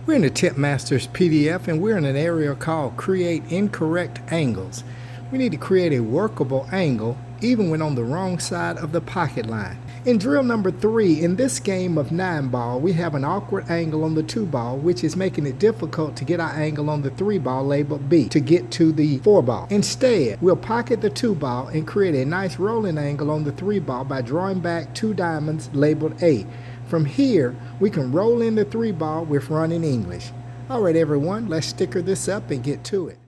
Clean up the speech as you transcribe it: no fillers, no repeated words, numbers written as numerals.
We're in the Tipmasters PDF and we're in an area called Create Incorrect Angles. We need to create a workable angle even when on the wrong side of the pocket line. In drill number 3, in this game of 9-ball, we have an awkward angle on the 2-ball, which is making it difficult to get our angle on the 3-ball labeled B to get to the 4-ball. Instead, we'll pocket the 2-ball and create a nice rolling angle on the 3-ball by drawing back 2 diamonds labeled A. From here, we can roll in the 3-ball with running English. Alright everyone, let's sticker this up and get to it.